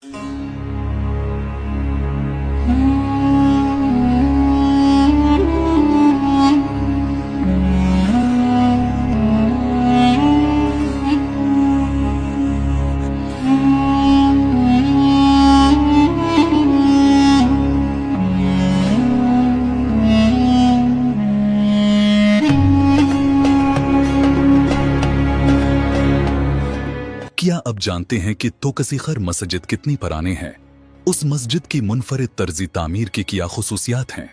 क्या अब जानते हैं कि तोकसीखर मस्जिद कितनी पुरानी है? उस मस्जिद की मुनफरिद तर्जी तामीर की क्या खुसूसियात हैं?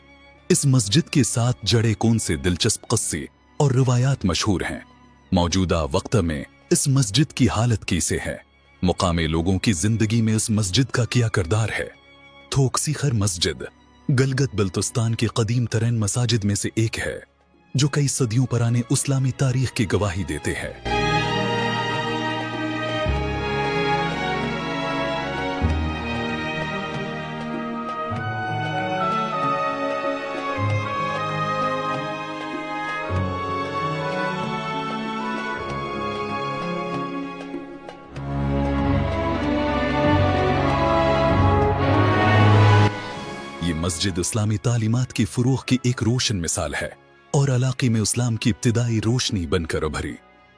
इस मस्जिद के साथ जड़े कौन से दिलचस्प क़स्से और रिवायात मशहूर हैं? मौजूदा वक्त में इस मस्जिद की हालत कैसे है? मुकामी लोगों की जिंदगी में इस मस्जिद का क्या किरदार है? तोकसीखर मस्जिद गलगत बल्तिस्तान की कदीम तरीन मसाजिद में से एक है, जो कई सदियों पुराने इस्लामी तारीख की गवाही देते हैं। ये मस्जिद इस्लामी तालीमात की फरोग़ की एक रोशन मिसाल है और इलाके में इस्लाम की इब्तिदाई रोशनी बनकर उभरी।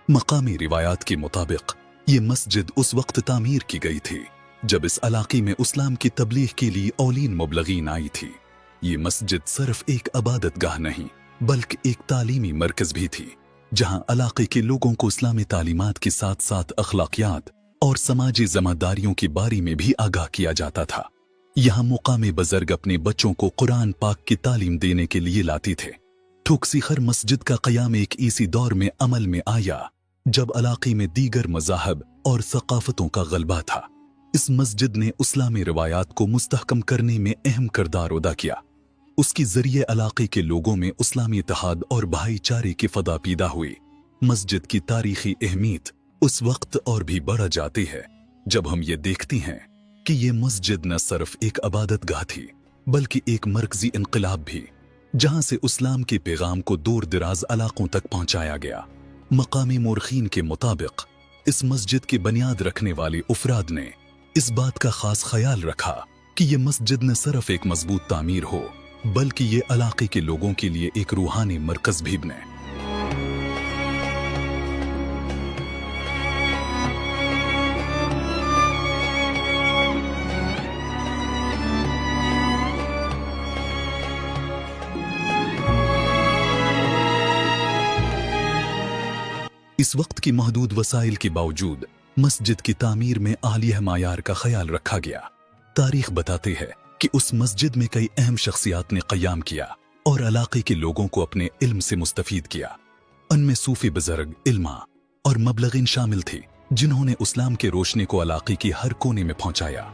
मकामी रिवायात के मुताबिक ये मस्जिद उस वक्त तामीर की गई थी जब इस इलाके में इस्लाम की तबलीग के लिए औलीन मुबलगीन आई थी। ये मस्जिद सिर्फ एक इबादतगाह नहीं बल्कि एक तालीमी मरकज भी थी, जहां इलाके के लोगों को इस्लामी तालीमात के साथ साथ अखलाकियात और समाजी ज़िम्मेदारियों के बारे में भी आगाह किया जाता था। यहाँ मुकामी बुजुर्ग अपने बच्चों को कुरान पाक की तालीम देने के लिए लाते थे। तोकसीखर मस्जिद का क़याम एक ऐसी दौर में अमल में आया जब इलाके में दीगर मज़ाहब और सक़ाफ़तों का गलबा था। इस मस्जिद ने इस्लामी रिवायात को मुस्तहकम करने में अहम किरदार अदा किया। उसके ज़रिए इलाके के लोगों में इस्लामी इत्तेहाद और भाईचारे की फ़दा पैदा हुई। मस्जिद की तारीख़ी अहमियत उस वक्त और भी बढ़ जाती है जब हम ये देखते हैं कि ये मस्जिद न सिर्फ एक इबादतगाह थी बल्कि एक मरकजी इनकलाब भी, जहां से इस्लाम के पैगाम को दूर दराज इलाकों तक पहुंचाया गया। मकामी मोरखीन के मुताबिक इस मस्जिद की बुनियाद रखने वाले अफराद ने इस बात का खास ख्याल रखा कि ये मस्जिद न सिर्फ एक मजबूत तामीर हो बल्कि ये इलाके के लोगों के लिए एक रूहानी मरकज भी बने। इस वक्त की महदूद वसाइल के बावजूद मस्जिद की तामीर में आलिया मायार का ख्याल रखा गया। तारीख बताती है कि उस मस्जिद में कई अहम शख्सियात ने क़याम किया और इलाके के लोगों को अपने इल्म से मुस्तफीद किया। उनमें सूफी बुजुर्ग, इल्मा और मबलगिन शामिल थे, जिन्होंने इस्लाम के रोशनी को इलाके की हर कोने में पहुंचाया।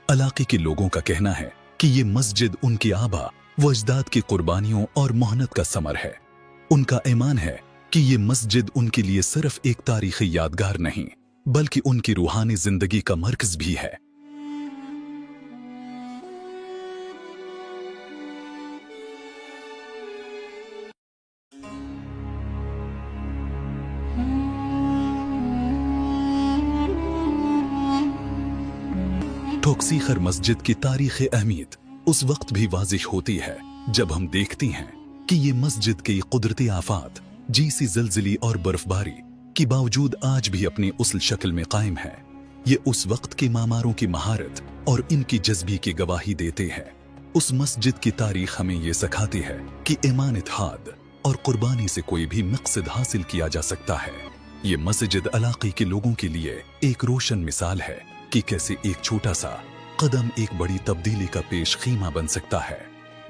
इलाके के लोगों का कहना है कि ये मस्जिद उनके आबा व अजदाद की कुर्बानियों और मेहनत का समर है। उनका ईमान है कि ये मस्जिद उनके लिए सिर्फ एक तारीखी यादगार नहीं बल्कि उनकी रूहानी जिंदगी का मरकज भी है। तोकसीखर मस्जिद की तारीख़ अहमियत उस वक्त भी वाज़िह होती है जब हम देखते हैं कि ये मस्जिद की कुदरती आफात जैसी ज़लज़ले और बर्फबारी के बावजूद आज भी अपनी उसल शक्ल में कायम है। ये उस वक्त के मामारों की महारत और इनकी जज्बे की गवाही देते हैं। उस मस्जिद की तारीख हमें ये सिखाती है कि ईमान, इत्तेहाद और कुर्बानी से कोई भी मकसद हासिल किया जा सकता है। ये मस्जिद इलाके के लोगों के लिए एक रोशन मिसाल है कि कैसे एक छोटा सा कदम एक बड़ी तब्दीली का पेश खीमा बन सकता है।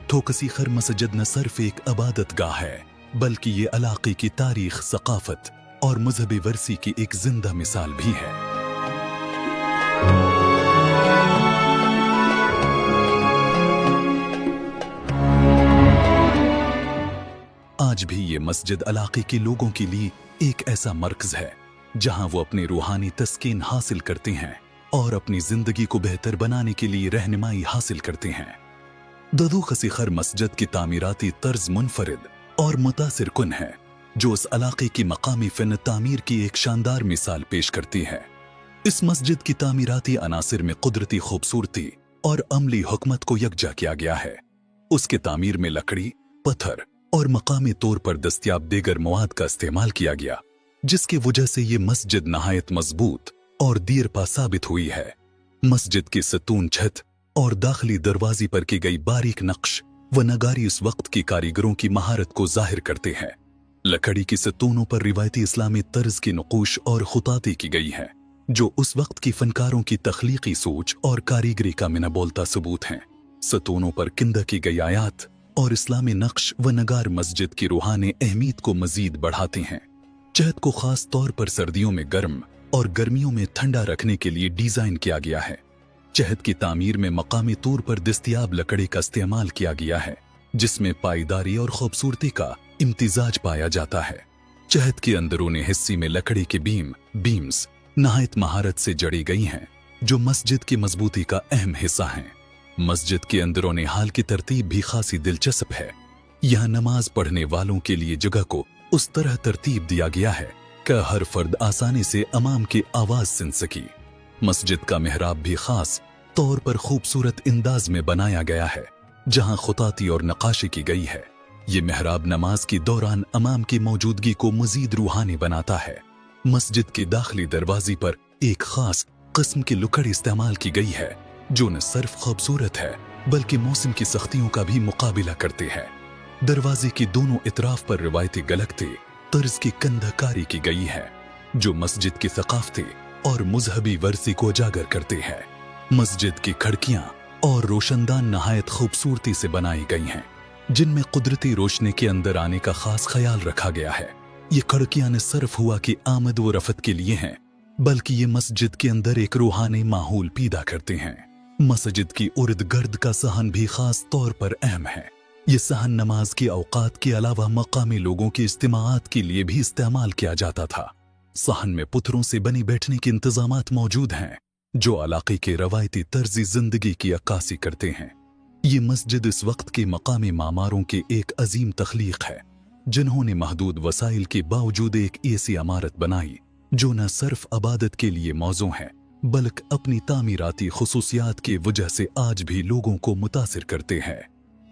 तोकसीखर मस्जिद न सिर्फ एक इबादतगाह है बल्कि ये इलाके की तारीख, सकाफत और मजहबी वर्सी की एक जिंदा मिसाल भी है। आज भी ये मस्जिद इलाके के लोगों के लिए एक ऐसा मरकज है जहां वो अपनी रूहानी तस्कीन हासिल करते हैं और अपनी जिंदगी को बेहतर बनाने के लिए रहनुमाई हासिल करते हैं। ददूख सिखर मस्जिद की तामीराती तर्ज मुनफरिद और मुतासिर कुन है, जो उस इलाके की मकामी फ़न तामीर की एक शानदार मिसाल पेश करती है। इस मस्जिद की तामीराती अनासिर में कुदरती खूबसूरती और अमली हुकमत को यकजा किया गया है। उसके तामीर में लकड़ी, पत्थर और मकामी तौर पर दस्तयाब दीगर मवाद का इस्तेमाल किया गया, जिसकी वजह से ये मस्जिद नहायत मजबूत और दीरपा साबित हुई है। मस्जिद की सतून छत और दाखिली दरवाजे पर की गई बारीक नक्श व नगारी उस वक्त की कारीगरों की महारत को जाहिर करते हैं। लकड़ी की सतूनों पर रिवायती इस्लामी तर्ज की नक़ूश और खुताती की गई है, जो उस वक्त की फनकारों की तख्लीकी सोच और कारीगरी का मिना बोलता सबूत हैं। सतूनों पर किंदा की गई आयात और इस्लामी नक्श व नगार मस्जिद की रूहानी अहमियत को मजीद बढ़ाते हैं। छत को खास तौर पर सर्दियों में गर्म और गर्मियों में ठंडा रखने के लिए डिजाइन किया गया है। छत की तामीर में मकामी तौर पर दस्तयाब लकड़ी का इस्तेमाल किया गया है, जिसमें पायदारी और खूबसूरती का इम्तिजाज पाया जाता है। छत के अंदरूनी हिस्से में लकड़ी के बीम्स नहायत महारत से जड़ी गई हैं, जो मस्जिद की मजबूती का अहम हिस्सा हैं। मस्जिद के अंदरूनी हाल की तरतीब भी खासी दिलचस्प है। यहाँ नमाज पढ़ने वालों के लिए जगह को उस तरह तरतीब दिया गया है कि हर फर्द आसानी से इमाम की आवाज सुन सके। मस्जिद का मेहराब भी खास तौर पर खूबसूरत अंदाज में बनाया गया है, जहाँ खुताती और नक्काशी की गई है। ये मेहराब नमाज के दौरान इमाम की मौजूदगी को मजीद रूहानी बनाता है। मस्जिद के दाखिली दरवाजे पर एक खास किस्म की लकड़ी इस्तेमाल की गई है, जो न सिर्फ खूबसूरत है बल्कि मौसम की सख्तियों का भी मुकाबला करती है। दरवाजे की दोनों इतराफ पर रिवायती गलगते तर्ज की कंधाकारी की गई है, जो मस्जिद की सकाफती और मजहबी वर्सी को उजागर करते हैं। मस्जिद की खिड़कियां और रोशनदान नहायत खूबसूरती से बनाई गई हैं, जिनमें कुदरती रोशनी के अंदर आने का खास ख्याल रखा गया है। ये खिड़कियां न सिर्फ हुआ की आमद व रफत के लिए हैं, बल्कि ये मस्जिद के अंदर एक रूहानी माहौल पैदा करते हैं। मस्जिद की उर्द गर्द का सहन भी खास तौर पर अहम है। ये सहन नमाज के औकात के अलावा मकामी लोगों के इज्तिमाआत के लिए भी इस्तेमाल किया जाता था। सहन में पुत्रों से बनी बैठने के इंतजामात मौजूद हैं, जो इलाके के रवायती तर्ज़ी जिंदगी की अक्कासी करते हैं। ये मस्जिद इस वक्त के मकामी मामारों के एक अजीम तख्लीक है, जिन्होंने महदूद वसाइल के बावजूद एक ऐसी इमारत बनाई जो न सिर्फ इबादत के लिए मौजू है, बल्कि अपनी तामीराती खुसूसियात की वजह से आज भी लोगों को मुतासिर करते हैं।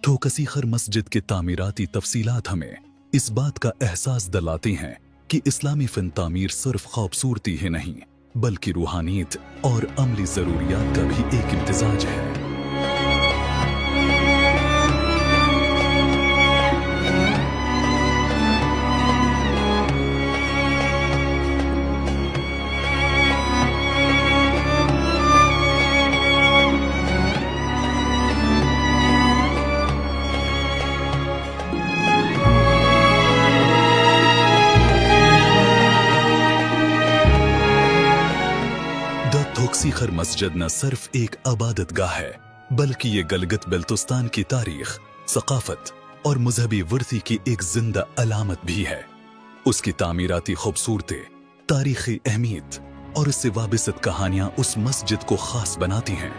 ठोकसीखर मस्जिद के तामीराती तफसीलात हमें इस बात का एहसास दिलाती हैं कि इस्लामी फ़न तामीर सिर्फ खूबसूरती ही नहीं, बल्कि रूहानियत और अमली ज़रूरियात का भी एक इम्तिजाज है। सीखर मस्जिद न सिर्फ एक इबादत गाह है, बल्कि ये गलगित बल्तिस्तान की तारीख, सकाफत और मजहबी वर्सी की एक जिंदा अलामत भी है। उसकी तामीराती खूबसूरती, तारीखी अहमियत और इससे वाबिस्ता कहानियां उस मस्जिद को खास बनाती हैं।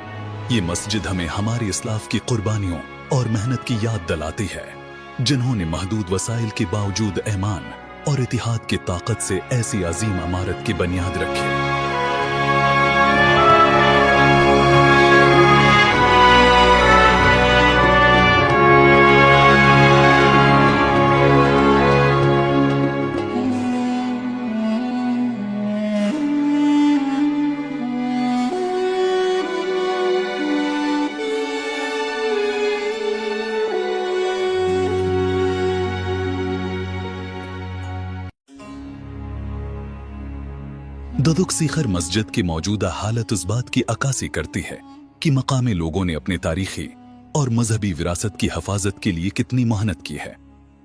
ये मस्जिद हमें हमारे इस्लाफ की कुर्बानियों और मेहनत की याद दिलाती है, जिन्होंने महदूद वसाइल के बावजूद ईमान और इतिहाद की ताकत से ऐसी अजीम इमारत की बुनियाद रखी। ददुक सीखर मस्जिद की मौजूदा हालत इस बात की अक्कासी करती है कि मकामी लोगों ने अपने तारीखी और मजहबी विरासत की हिफाजत के लिए कितनी मेहनत की है।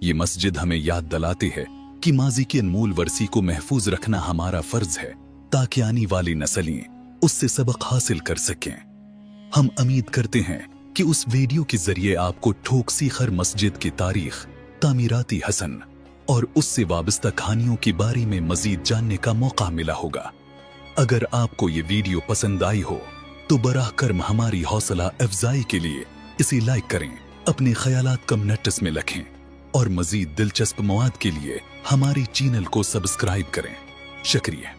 ये मस्जिद हमें याद दिलाती है कि माजी की अनमोल वर्सी को महफूज रखना हमारा फर्ज है, ताकि आने वाली नस्लें उससे सबक हासिल कर सकें। हम उम्मीद करते हैं कि उस वीडियो के जरिए आपको ठोक सीखर मस्जिद की तारीख, तामीराती हसन और उससे वाबस्ता कहानियों के बारे में मजीद जानने का मौका मिला होगा। अगर आपको ये वीडियो पसंद आई हो तो बराह करम हमारी हौसला अफजाई के लिए इसे लाइक करें, अपने ख्यालात कमेंट्स में लिखें और मजीद दिलचस्प मवाद के लिए हमारे चैनल को सब्सक्राइब करें। शुक्रिया।